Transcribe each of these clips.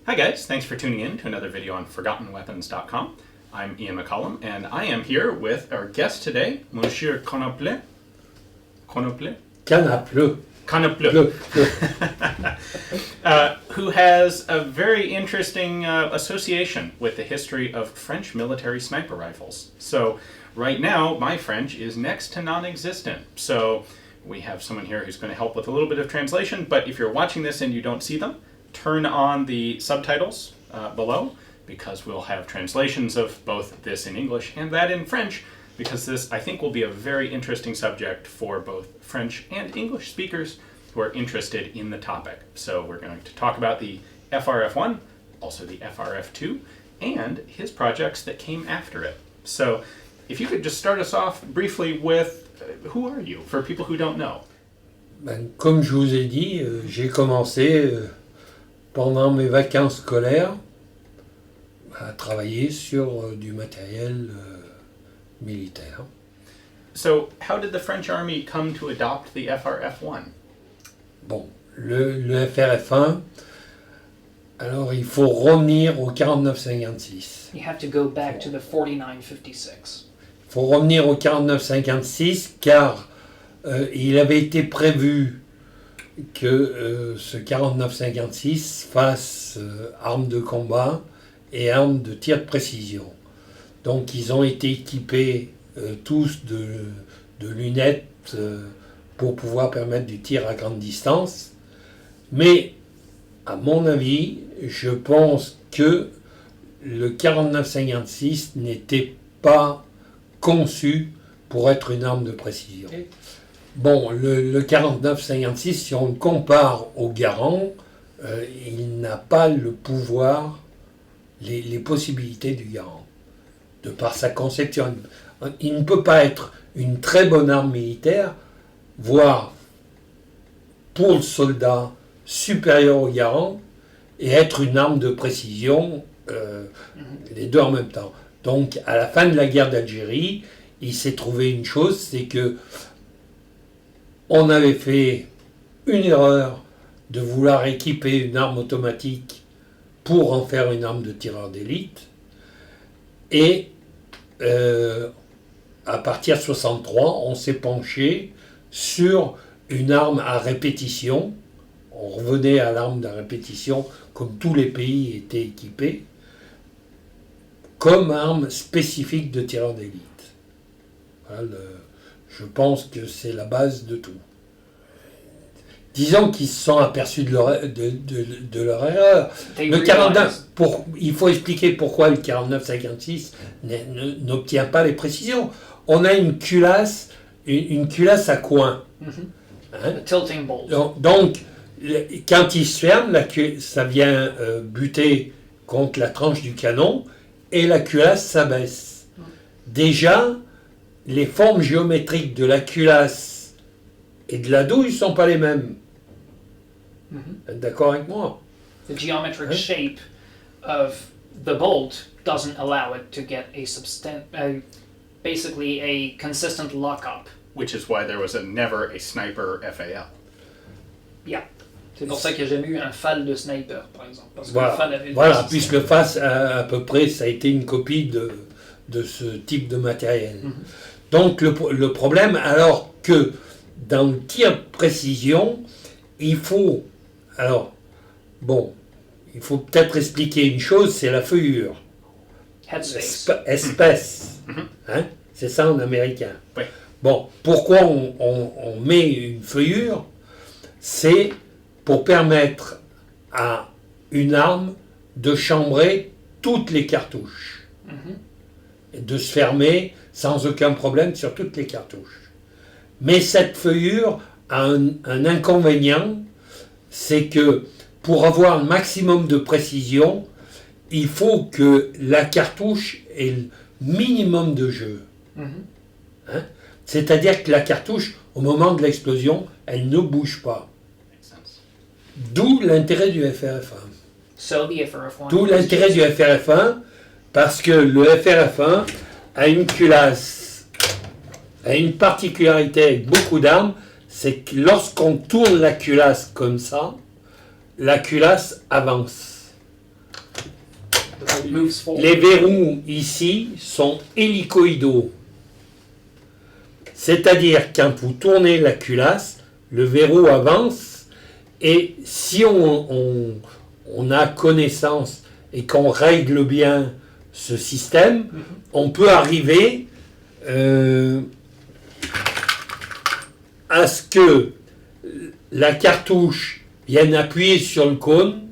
Hi guys, thanks for tuning in to another video on ForgottenWeapons.com. I'm Ian McCollum, and I am here with our guest today, Monsieur Conople. Conople? Canapleu. Conople. Who has a very interesting association with the history of French military sniper rifles. So right now, my French is next to non-existent. So we have someone here who's going to help with a little bit of translation, but if you're watching this and you don't see them, turn on the subtitles below, because we'll have translations of both this in English and that in French, because this, I think, will be a very interesting subject for both French and English speakers who are interested in the topic. So we're going to talk about the FRF-1, also the FRF-2, and his projects that came after it. So if you could just start us off briefly with, who are you, for people who don't know? Comme je vous ai dit, j'ai commencé pendant mes vacances scolaires à travailler sur du matériel militaire. So, how did the French Army come to adopt the FRF-1? Bon, le FRF-1, alors il faut revenir au 49-56. You have to go back to the 49-56. Il faut revenir au 49-56 car il avait été prévu que ce 49-56 fasse armes de combat et armes de tir de précision. Donc ils ont été équipés tous de lunettes pour pouvoir permettre du tir à grande distance. Mais à mon avis, je pense que le 49-56 n'était pas conçu pour être une arme de précision. Bon, le 49-56, si on le compare au Garand, il n'a pas le pouvoir, les possibilités du Garand, de par sa conception. Il ne peut pas être une très bonne arme militaire, voire pour le soldat supérieur au Garand, et être une arme de précision, les deux en même temps. Donc, à la fin de la guerre d'Algérie, il s'est trouvé une chose, c'est que on avait fait une erreur de vouloir équiper une arme automatique pour en faire une arme de tireur d'élite. Et à partir de 63, on s'est penché sur une arme à répétition. On revenait à l'arme de répétition, comme tous les pays étaient équipés, comme arme spécifique de tireur d'élite. Voilà, je pense que c'est la base de tout. Disons qu'ils se sont aperçus de leur erreur. Le 49, il faut expliquer pourquoi le 49-56 n'obtient pas les précisions. On a une culasse à coin. Hein? Tilting bolt. Donc, quand il se ferme, ça vient buter contre la tranche du canon et la culasse s'abaisse. Déjà, les formes géométriques de la culasse et de la douille ne sont pas les mêmes. D'accord avec moi? The geometric shape of the bolt doesn't allow it to get basically a consistent lockup. Which is why there was never a sniper FAL. Yeah. C'est pour ça qu'il n'y a jamais eu un FAL de sniper, par exemple. Parce que voilà, le FAL avait puisque le FAL, à peu près, ça a été une copie de ce type de matériel. Donc le problème, alors que dans le tir de précision, il faut peut-être expliquer une chose, c'est la feuillure. Espèce. Hein? C'est ça en américain. Oui. Bon, pourquoi on met une feuillure? C'est pour permettre à une arme de chambrer toutes les cartouches. Et de se fermer sans aucun problème sur toutes les cartouches. Mais cette feuillure a un inconvénient, c'est que pour avoir le maximum de précision, il faut que la cartouche ait le minimum de jeu. Hein? C'est-à-dire que la cartouche, au moment de l'explosion, elle ne bouge pas. D'où l'intérêt du FRF-1. So the FRF-1. D'où l'intérêt du FRF-1, parce que le FRF-1 a une culasse, a une particularité avec beaucoup d'armes, c'est que lorsqu'on tourne la culasse comme ça, la culasse avance. The bolt moves forward. Les verrous ici sont hélicoïdaux. C'est-à-dire quand vous tournez la culasse, le verrou avance et si on a connaissance et qu'on règle bien ce système, on peut arriver à ce que la cartouche vienne appuyer sur le cône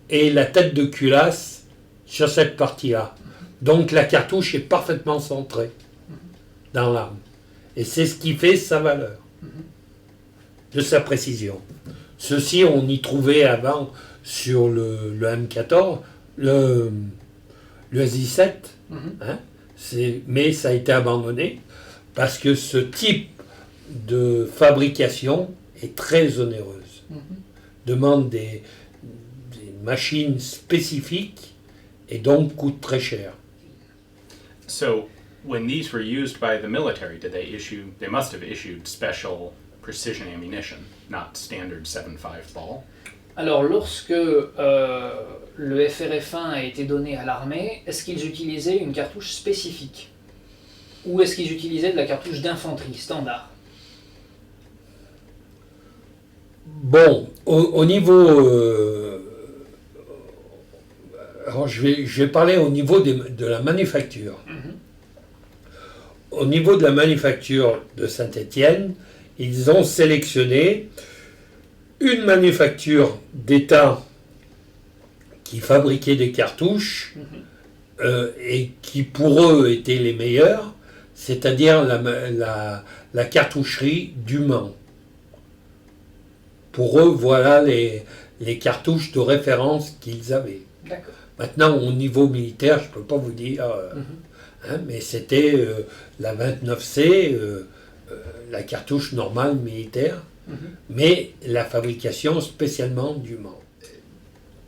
et la tête de culasse sur cette partie-là. Donc la cartouche est parfaitement centrée dans l'arme. Et c'est ce qui fait sa valeur, de sa précision. Ceci, on y trouvait avant sur le M14, le SI7, hein, mais ça a été abandonné parce que ce type de fabrication est très onéreuse. Demande des machines spécifiques et donc coûte très cher. So, when these were used by the military, they must have issued special precision ammunition, not standard 7.5 ball. Alors, lorsque le FRF1 a été donné à l'armée, est-ce qu'ils utilisaient une cartouche spécifique? Ou est-ce qu'ils utilisaient de la cartouche d'infanterie standard? Bon, au niveau... alors je vais parler au niveau de la manufacture. Au niveau de la manufacture de Saint-Étienne, ils ont sélectionné une manufacture d'État qui fabriquait des cartouches et qui pour eux étaient les meilleurs, c'est-à-dire la cartoucherie du Mans. Pour eux, voilà les cartouches de référence qu'ils avaient. D'accord. Maintenant, au niveau militaire, je ne peux pas vous dire, hein, mais c'était la 29C, la cartouche normale militaire, mais la fabrication spécialement du Mans.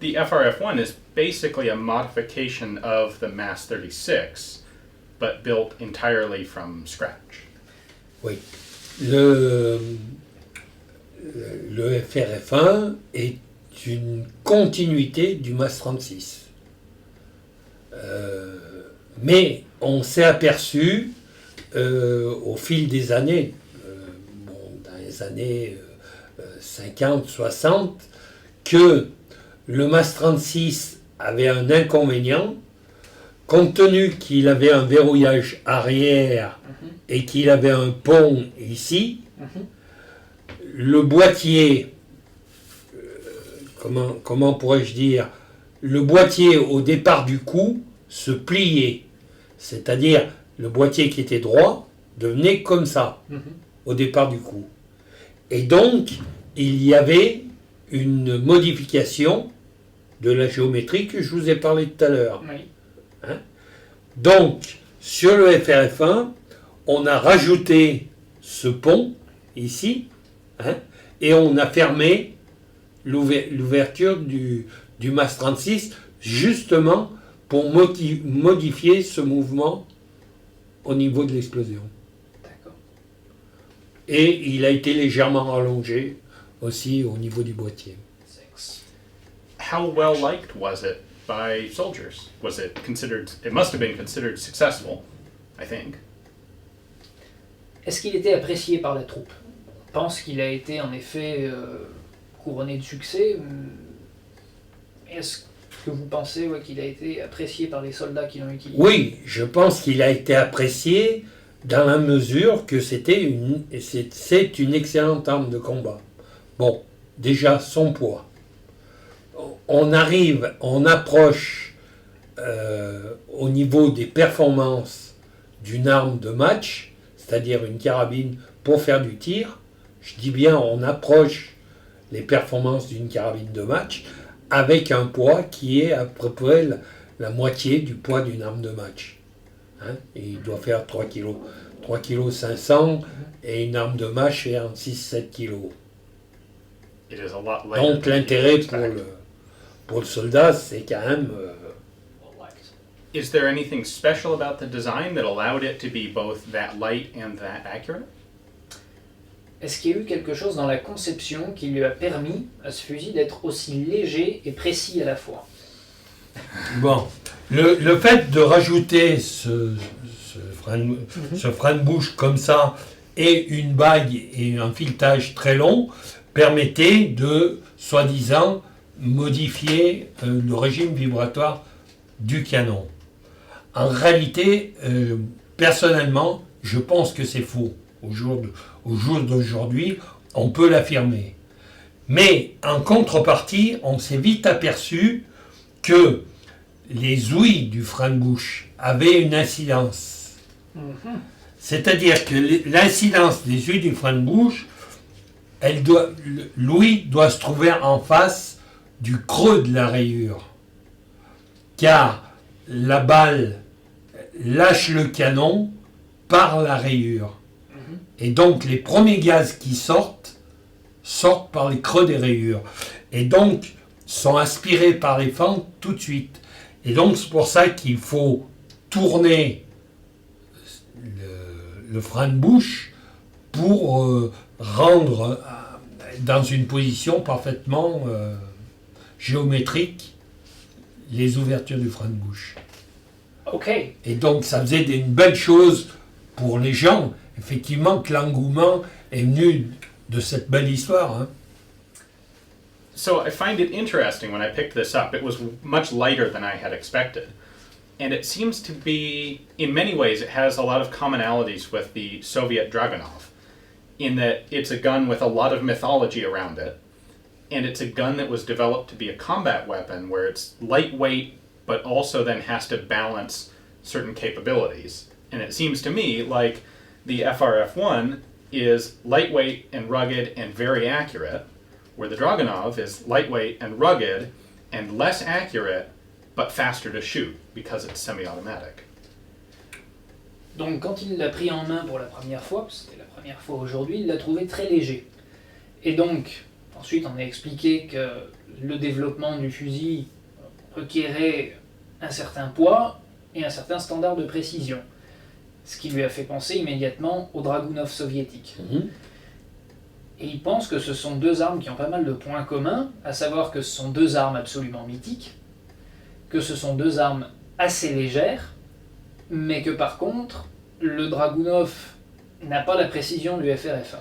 The FRF-1 is basically a modification of the MAS 36, but built entirely from scratch. Oui. Le FRF1 est une continuité du MAS 36. Mais on s'est aperçu au fil des années, dans les années 50, 60, que le MAS 36 avait un inconvénient, compte tenu qu'il avait un verrouillage arrière et qu'il avait un pont ici, le boîtier, comment pourrais-je dire, le boîtier au départ du coup se pliait, c'est-à-dire le boîtier qui était droit devenait comme ça au départ du coup. Et donc il y avait une modification de la géométrie que je vous ai parlé tout à l'heure. Oui. Hein? Donc sur le FRF1, on a rajouté ce pont ici, hein, et on a fermé l'ouverture du MAS 36 justement pour modifier ce mouvement au niveau de l'explosion. D'accord. Et il a été légèrement allongé aussi au niveau du boîtier. How well liked was it by soldiers? Was it considered? It must have been considered successful, I think. Est-ce qu'il était apprécié par la troupe? On pense qu'il a été en effet couronné de succès. Est-ce que vous pensez qu'il a été apprécié par les soldats qui l'ont utilisé? Oui, je pense qu'il a été apprécié dans la mesure que c'est une excellente arme de combat. Bon, déjà son poids. On approche au niveau des performances d'une arme de match, c'est-à-dire une carabine pour faire du tir. Je dis bien, on approche les performances d'une carabine de match avec un poids qui est à peu près la moitié du poids d'une arme de match. Hein? Et il doit faire 3 kg, 500 kg, et une arme de match est entre 6-7 kg. It is a lot lighter Donc than l'intérêt you'd expect. pour le soldat, c'est quand même... Is there anything special about the design that allowed it to be both that light and that accurate? Est-ce qu'il y a eu quelque chose dans la conception qui lui a permis à ce fusil d'être aussi léger et précis à la fois? Bon, le fait de rajouter ce frein de bouche comme ça et une bague et un filetage très long permettait de, soi-disant, modifier le régime vibratoire du canon. En réalité, personnellement, je pense que c'est faux. Au jour d'aujourd'hui, on peut l'affirmer. Mais en contrepartie, on s'est vite aperçu que les ouïes du frein de bouche avaient une incidence. C'est-à-dire que l'incidence des ouïes du frein de bouche, l'ouïe doit se trouver en face du creux de la rayure. Car la balle lâche le canon par la rayure. Et donc les premiers gaz qui sortent par les creux des rayures. Et donc sont aspirés par les fentes tout de suite. Et donc c'est pour ça qu'il faut tourner le frein de bouche pour rendre dans une position parfaitement géométrique les ouvertures du frein de bouche. Ok. Et donc ça faisait une belle chose pour les gens, effectivement, que l'engouement est venu de cette belle histoire. Hein. So I find it interesting when I picked this up. It was much lighter than I had expected. And it seems to be, in many ways, it has a lot of commonalities with the Soviet Dragunov, in that it's a gun with a lot of mythology around it. And it's a gun that was developed to be a combat weapon where it's lightweight, but also then has to balance certain capabilities. And it seems to me like the FRF-1 is lightweight and rugged and very accurate, where the Dragunov is lightweight and rugged and less accurate, but faster to shoot because it's semi-automatic. Donc quand il l'a pris en main pour la première fois, c'était la première fois aujourd'hui, il l'a trouvé très léger. Et donc, ensuite on a expliqué que le développement du fusil requérait un certain poids et un certain standard de précision. Ce qui lui a fait penser immédiatement au Dragunov soviétique. Et il pense que ce sont deux armes qui ont pas mal de points communs, à savoir que ce sont deux armes absolument mythiques, que ce sont deux armes assez légères, mais que par contre, le Dragunov n'a pas la précision du FRF1.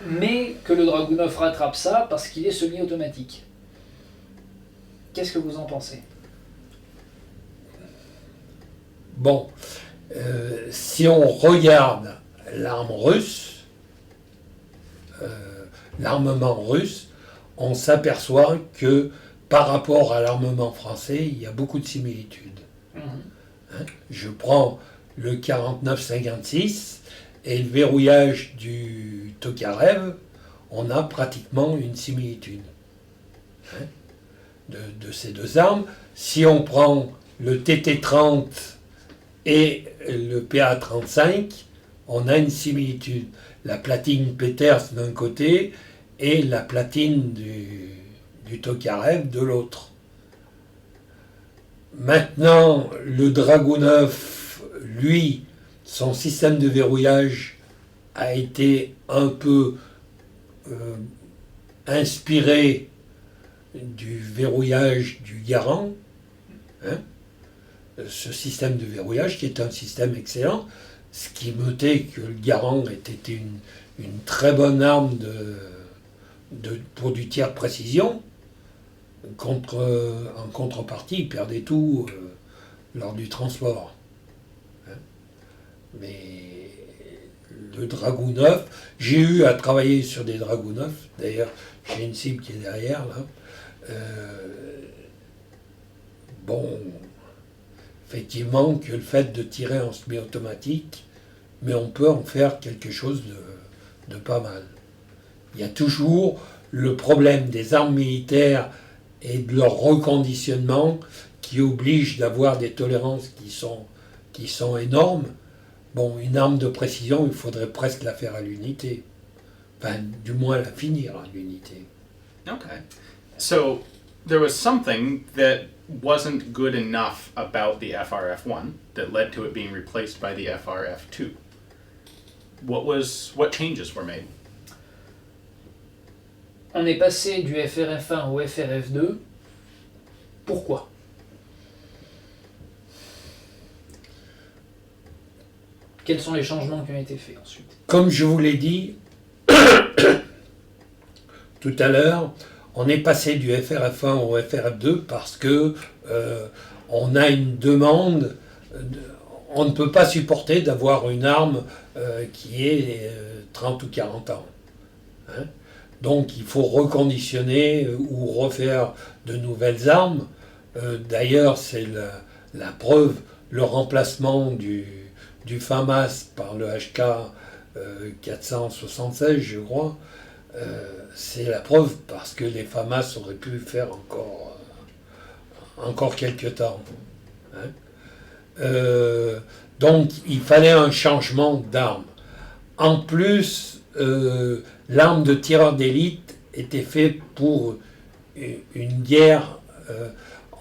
Mais que le Dragunov rattrape ça parce qu'il est semi-automatique. Qu'est-ce que vous en pensez ? Bon, si on regarde l'arme russe, l'armement russe, on s'aperçoit que par rapport à l'armement français, il y a beaucoup de similitudes. Hein, je prends le 49-56 et le verrouillage du Tokarev, on a pratiquement une similitude hein, de ces deux armes. Si on prend le TT-30 et le PA-35, on a une similitude. La platine Peters d'un côté et la platine du Tokarev de l'autre. Maintenant, le Dragunov, lui, son système de verrouillage a été un peu inspiré du verrouillage du Garand. Hein, ce système de verrouillage qui est un système excellent, ce qui notait que le Garand était une très bonne arme pour du tir précision. En contrepartie, il perdait tout lors du transport. Hein. Mais le Dragunov, j'ai eu à travailler sur des Dragunov, d'ailleurs j'ai une cible qui est derrière là. Bon, effectivement que le fait de tirer en semi-automatique, mais on peut en faire quelque chose de pas mal. Il y a toujours le problème des armes militaires et de leur reconditionnement qui oblige d'avoir des tolérances qui sont énormes. Bon, une arme de précision, il faudrait presque la faire à l'unité. Enfin, du moins la finir à l'unité. Okay. So there was something that wasn't good enough about the FRF-1 that led to it being replaced by the FRF-2. What changes were made? On est passé du FRF1 au FRF2 Pourquoi? Quels sont les changements qui ont été faits ensuite? Comme je vous l'ai dit tout à l'heure, on est passé du FRF1 au FRF2 parce que on a une demande, on ne peut pas supporter d'avoir une arme qui est 30 ou 40 ans. Hein. Donc il faut reconditionner ou refaire de nouvelles armes. D'ailleurs, c'est la preuve, le remplacement du FAMAS par le HK 476, je crois. C'est la preuve parce que les FAMAS auraient pu faire encore quelques temps. Hein. Donc il fallait un changement d'arme. En plus, l'arme de tireur d'élite était faite pour une guerre,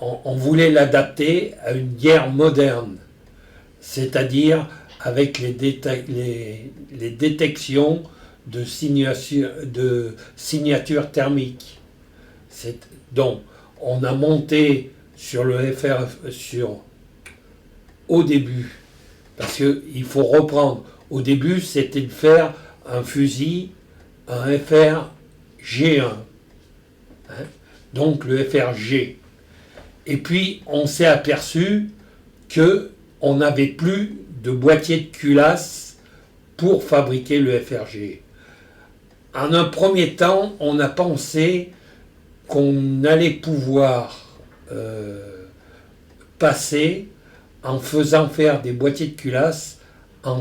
on voulait l'adapter à une guerre moderne, c'est-à-dire avec les détections de signature thermique. Donc, on a monté sur le FRF, au début, parce qu'il faut reprendre, au début, c'était de faire un fusil, un FR G1, hein, donc le FRG. Et puis, on s'est aperçu qu'on n'avait plus de boîtier de culasse pour fabriquer le FRG. En un premier temps, on a pensé qu'on allait pouvoir passer en faisant faire des boîtiers de culasse en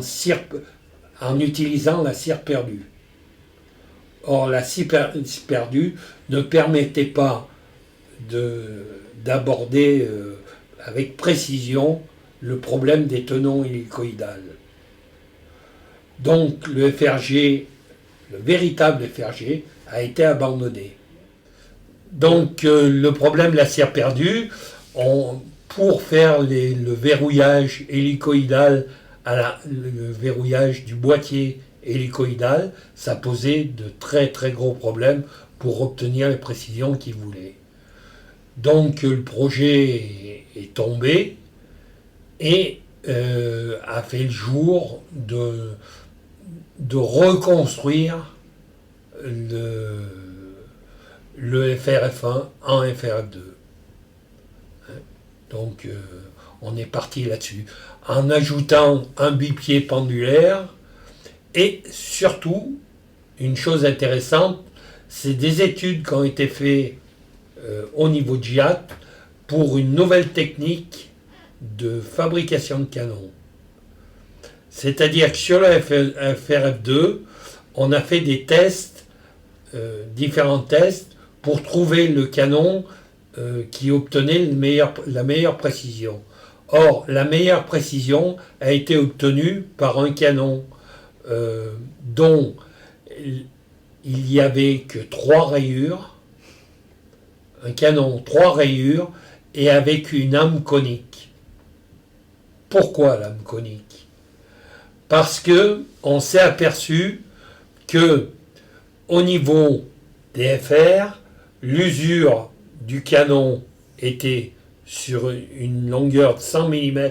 utilisant la cire perdue. Or, la cire perdue ne permettait pas d'aborder avec précision le problème des tenons hélicoïdales. Donc, le FRG, le véritable FRG, a été abandonné. Donc, le problème de la cire perdue, pour faire le verrouillage hélicoïdal, le verrouillage du boîtier hélicoïdal, ça posait de très très gros problèmes pour obtenir les précisions qu'ils voulaient. Donc le projet est tombé et a fait le jour de reconstruire le FRF1 en FRF2. Donc on est parti là-dessus, en ajoutant un bipied pendulaire et surtout, une chose intéressante, c'est des études qui ont été faites au niveau de GIAT pour une nouvelle technique de fabrication de canons. C'est-à-dire que sur le FRF2, on a fait des tests, différents tests, pour trouver le canon qui obtenait la meilleure précision. Or, la meilleure précision a été obtenue par un canon dont il n'y avait que 3 rayures, un canon 3 rayures, et avec une âme conique. Pourquoi l'âme conique? Parce que on s'est aperçu que au niveau des FR, l'usure du canon était sur une longueur de 100 mm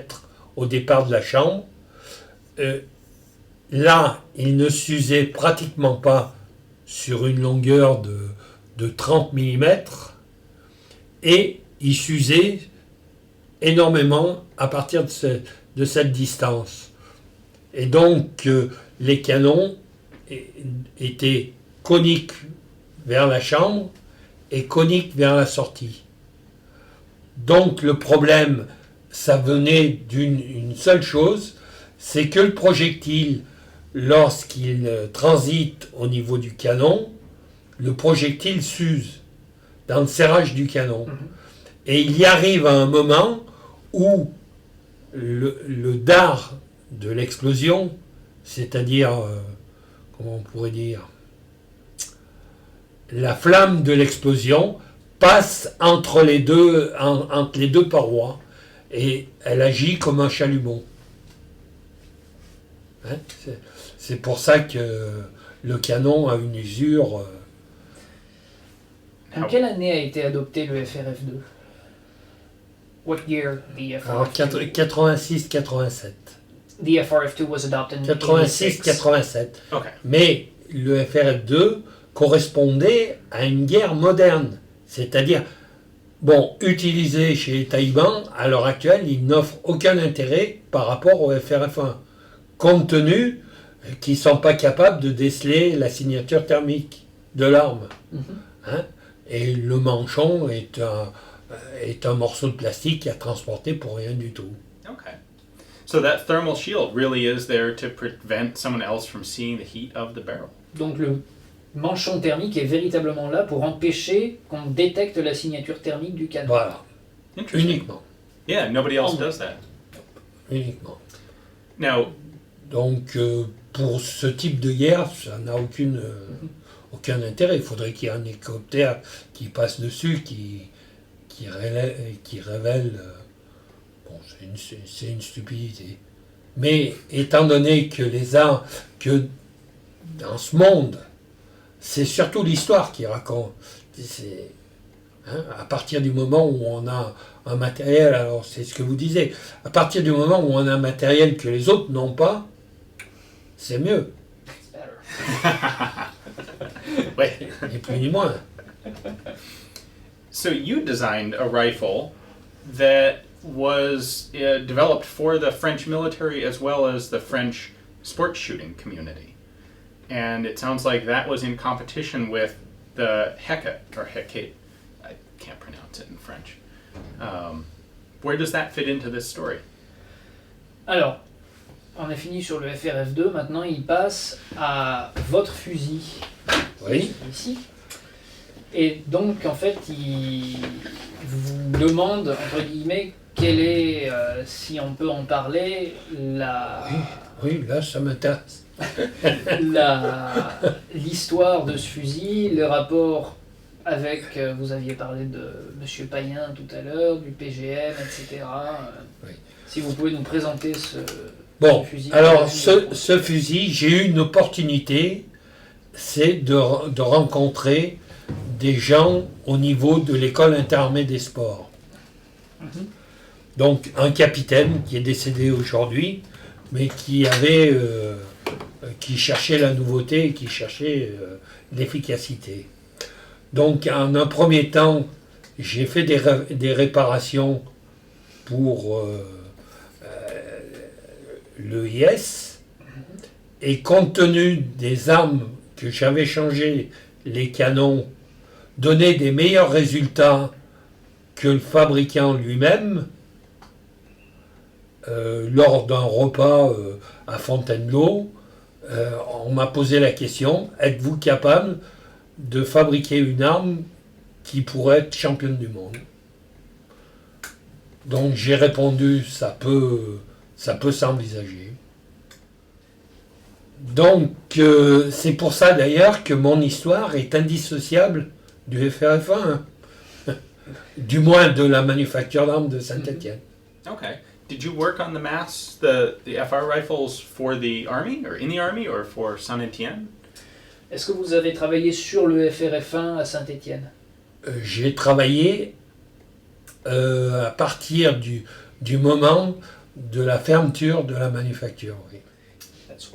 au départ de la chambre. Là, il ne s'usait pratiquement pas sur une longueur de 30 mm et il s'usait énormément à partir de cette distance. Et donc, les canons étaient coniques vers la chambre et coniques vers la sortie. Donc le problème, ça venait d'une seule chose, c'est que le projectile, lorsqu'il transite au niveau du canon, le projectile s'use dans le serrage du canon. Et il y arrive à un moment où le dard de l'explosion, c'est-à-dire, comment on pourrait dire, la flamme de l'explosion passe entre les deux parois et elle agit comme un chalumeau. Hein, c'est pour ça que le canon a une usure. En quelle année a été adopté le FRF2? what year the Alors, FRF2 86-87. the FRF2 was adopted in 86. 86-87. Okay. Mais le FRF2 correspondait à une guerre moderne. C'est-à-dire, bon, utilisé chez les talibans, à l'heure actuelle, il n'offre aucun intérêt par rapport au FRF1, compte tenu qu'ils ne sont pas capables de déceler la signature thermique de l'arme. Mhm. Hein? Et le manchon est un morceau de plastique à transporter pour rien du tout. Okay. So that thermal shield really is there to prevent someone else from seeing the heat of the barrel. Donc le manchon thermique est véritablement là pour empêcher qu'on détecte la signature thermique du canon. Voilà, Interesting. uniquement. Yeah, nobody else does that. Uniquement. Now, Donc, pour ce type de guerre, ça n'a aucun intérêt. Il faudrait qu'il y ait un hélicoptère qui passe dessus, qui révèle. Bon, c'est une stupidité. Mais étant donné que que dans ce monde, c'est surtout l'histoire qui raconte. À partir du moment où on a un matériel, alors c'est ce que vous disiez, à partir du moment où on a un matériel que les autres n'ont pas, c'est mieux, It's better. wait. ni plus ni moins. So you designed a rifle that was developed for the French military as well as the French sports shooting community. And it sounds like that was in competition with the Heket, or Hecate. I can't pronounce it in French. Where does that fit into this story? Alors, on a fini sur le FRF2, maintenant il passe à votre fusil, Oui. ici. Et donc en fait il vous demande, entre guillemets, quelle est, si on peut en parler, Oui, là, ça m'intéresse. l'histoire de ce fusil, le rapport avec, vous aviez parlé de M. Payen tout à l'heure, du PGM, etc. Oui. Si vous pouvez nous présenter ce fusil. Alors ce fusil, j'ai eu une opportunité, c'est de rencontrer des gens au niveau de l'école interarmée des sports. Mhm. Donc un capitaine qui est décédé aujourd'hui, mais qui cherchait la nouveauté, qui cherchait l'efficacité. Donc en un premier temps, j'ai fait des réparations pour l'EIS, et compte tenu des armes que j'avais changées, les canons donnaient des meilleurs résultats que le fabricant lui-même. Lors d'un repas à Fontainebleau, on m'a posé la question: êtes-vous capable de fabriquer une arme qui pourrait être championne du monde? Donc j'ai répondu: ça peut s'envisager. Donc c'est pour ça d'ailleurs que mon histoire est indissociable du FRF1, du moins de la manufacture d'armes de Saint-Étienne. Okay. Did you work on the mass, the FR rifles for the Army, or in the Army, or for Saint-Étienne? Est-ce que vous avez travaillé sur le FRF1 à Saint-Étienne? J'ai travaillé à partir du moment de la fermeture de la manufacture. Oui.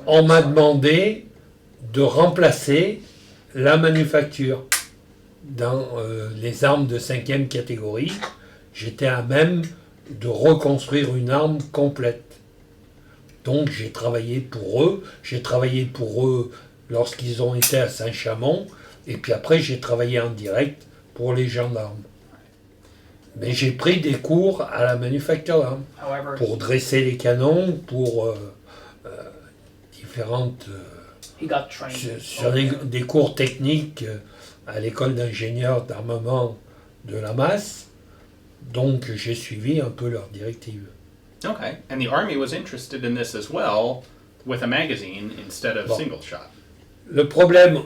On m'a demandé de remplacer la manufacture dans les armes de 5e catégorie. J'étais à même de reconstruire une arme complète. Donc j'ai travaillé pour eux lorsqu'ils ont été à Saint-Chamond, et puis après j'ai travaillé en direct pour les gendarmes. Mais j'ai pris des cours à la manufacture d'armes However, pour dresser les canons, pour différentes he got trained. sur des cours techniques à l'école d'ingénieurs d'armement de la Masse. Donc j'ai suivi un peu leurs directives. Okay. And the Army was interested in this as well, with a magazine instead of Bon. single shot. Le problème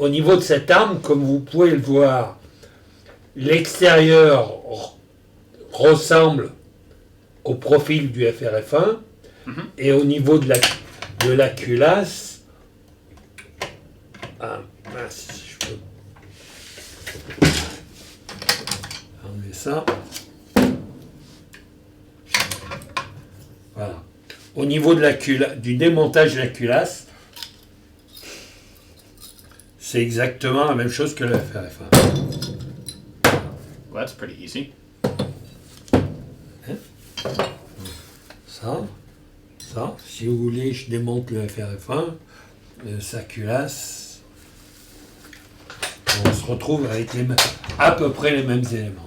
au niveau de cette arme, comme vous pouvez le voir, l'extérieur ressemble au profil du FRF1, Mhm. et au niveau de la culasse, si je peux. enlever ça. Voilà. Au niveau de du démontage de la culasse, c'est exactement la même chose que le FRF1. Well, that's pretty easy. Ça. Si vous voulez, je démonte le FRF1, sa culasse. On se retrouve avec à peu près les mêmes éléments.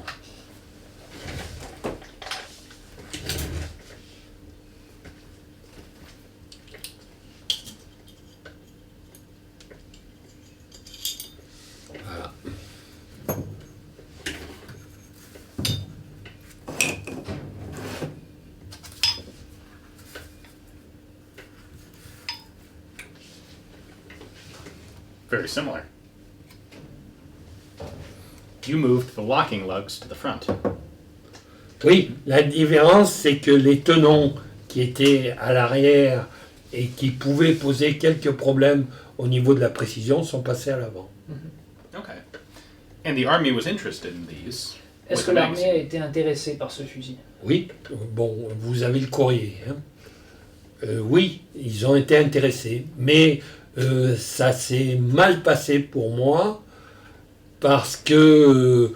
Voilà. Very similar. You moved the locking lugs to the front. Oui, la différence, c'est que les tenons qui étaient à l'arrière et qui pouvaient poser quelques problèmes au niveau de la précision sont passés à l'avant. Okay. And the Army was interested in these. Est-ce with que the l'armée magazine. a été intéressée par ce fusil? Oui, bon, vous avez le courrier. Hein. Oui, ils ont été intéressés, mais ça s'est mal passé pour moi parce que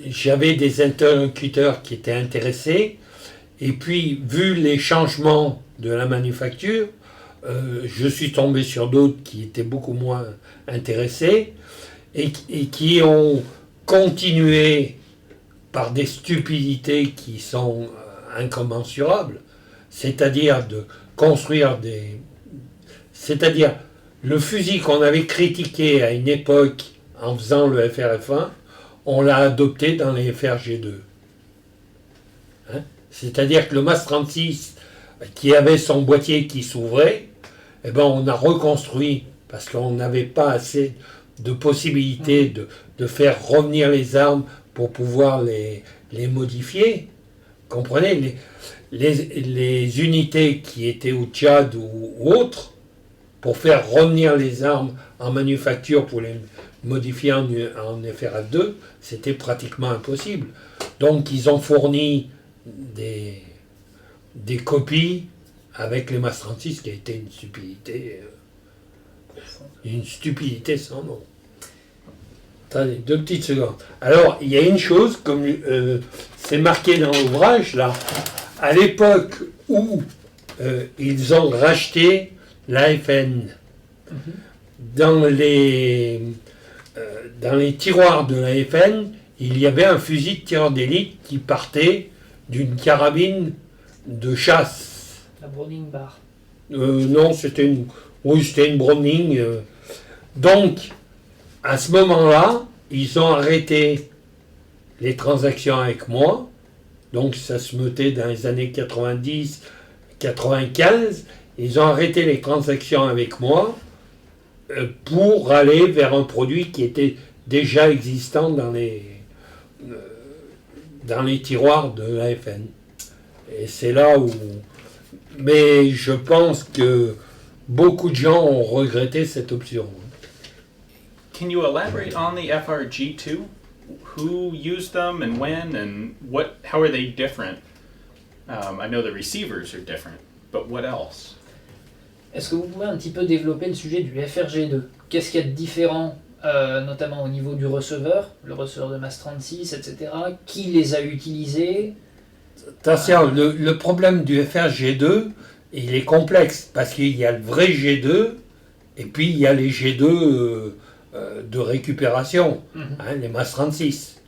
j'avais des interlocuteurs qui étaient intéressés et puis vu les changements de la manufacture, je suis tombé sur d'autres qui étaient beaucoup moins intéressés et qui ont continué par des stupidités qui sont incommensurables, c'est-à-dire de construire c'est-à-dire le fusil qu'on avait critiqué à une époque en faisant le FRF1, on l'a adopté dans les FRG2. Hein? C'est-à-dire que le MAS 36, qui avait son boîtier qui s'ouvrait, eh ben on a reconstruit, parce qu'on n'avait pas assez de possibilités de faire revenir les armes pour pouvoir les modifier. Comprenez, les unités qui étaient au Tchad ou autres, pour faire revenir les armes en manufacture pour les modifier en FRF2, c'était pratiquement impossible. Donc ils ont fourni des copies avec les MAS 36, qui a été une stupidité sans nom. Attendez, 2 petites secondes. Alors, il y a une chose, comme c'est marqué dans l'ouvrage, là, à l'époque où ils ont racheté l'AFN, dans les tiroirs de l'AFN, il y avait un fusil de tireur d'élite qui partait d'une carabine de chasse. La Browning Bar. Non, c'était une Browning. Donc, à ce moment-là, ils ont arrêté les transactions avec moi. Donc, ça se mettait dans les années 90, 95. Ils ont arrêté les transactions avec moi pour aller vers un produit qui était déjà existant dans les tiroirs de l'AFN. Et c'est là où... Mais je pense que beaucoup de gens ont regretté cette option. Can you elaborate on the FRG2? Who used them and when and how are they different? I know the receivers are different, but what else? Est-ce que vous pouvez un petit peu développer le sujet du FRG2? Qu'est-ce qu'il y a de différent, notamment au niveau du receveur, le receveur de MAS 36, etc. Qui les a utilisés? Attention, le problème du FRG2, il est complexe, parce qu'il y a le vrai G2, et puis il y a les G2 de récupération, hein, les MAS 36.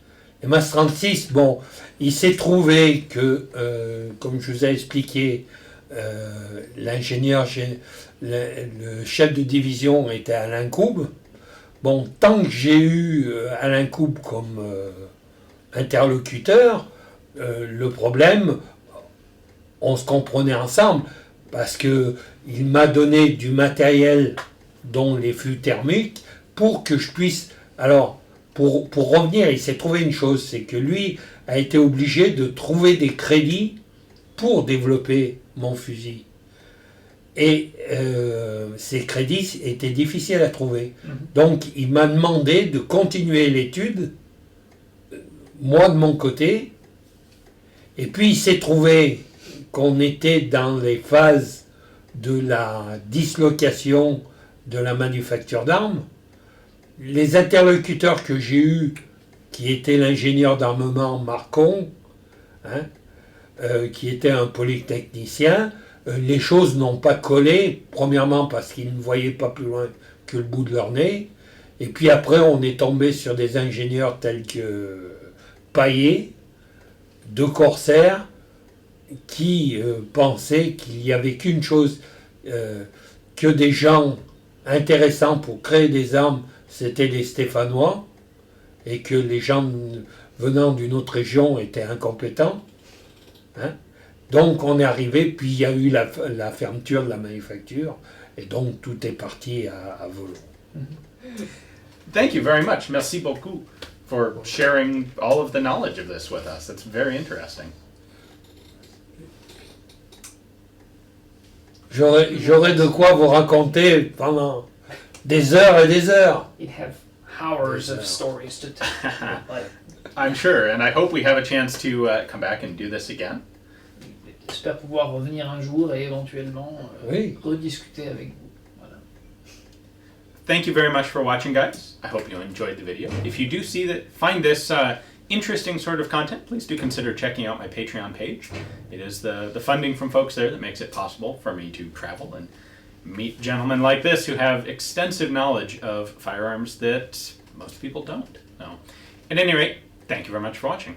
Les MAS 36, bon, il s'est trouvé que, comme je vous ai expliqué, l'ingénieur, le chef de division était Alain Coube. Bon, tant que j'ai eu Alain Coube comme interlocuteur, le problème, on se comprenait ensemble, parce qu'il m'a donné du matériel, dont les flux thermiques, pour que je puisse... Alors, pour revenir, il s'est trouvé une chose, c'est que lui a été obligé de trouver des crédits pour développer mon fusil. Et ces crédits étaient difficiles à trouver. Donc il m'a demandé de continuer l'étude, moi de mon côté, et puis il s'est trouvé qu'on était dans les phases de la dislocation de la manufacture d'armes. Les interlocuteurs que j'ai eus, qui était l'ingénieur d'armement Marcon, hein, qui était un polytechnicien, les choses n'ont pas collé, premièrement parce qu'ils ne voyaient pas plus loin que le bout de leur nez, et puis après on est tombé sur des ingénieurs tels que Paillet, de Corsair, qui pensaient qu'il n'y avait qu'une chose, que des gens intéressants pour créer des armes, c'était les Stéphanois, et que les gens venant d'une autre région étaient incompétents. Hein. Donc on est arrivé, puis il y a eu la fermeture de la manufacture, et donc tout est parti à volo. Thank you very much. Merci beaucoup for sharing all of the knowledge of this with us. It's very interesting. J'aurais de quoi vous raconter pendant des heures et des heures. You'd have hours of stories to tell. But I'm sure, and I hope we have a chance to come back and do this again. j'espère pouvoir revenir un jour et éventuellement Oui. rediscuter avec vous. Voilà. Thank you very much for watching, guys. I hope you enjoyed the video. If you do find this interesting sort of content, please do consider checking out my Patreon page. It is the funding from folks there that makes it possible for me to travel and meet gentlemen like this who have extensive knowledge of firearms that most people don't. So, at any rate, thank you very much for watching.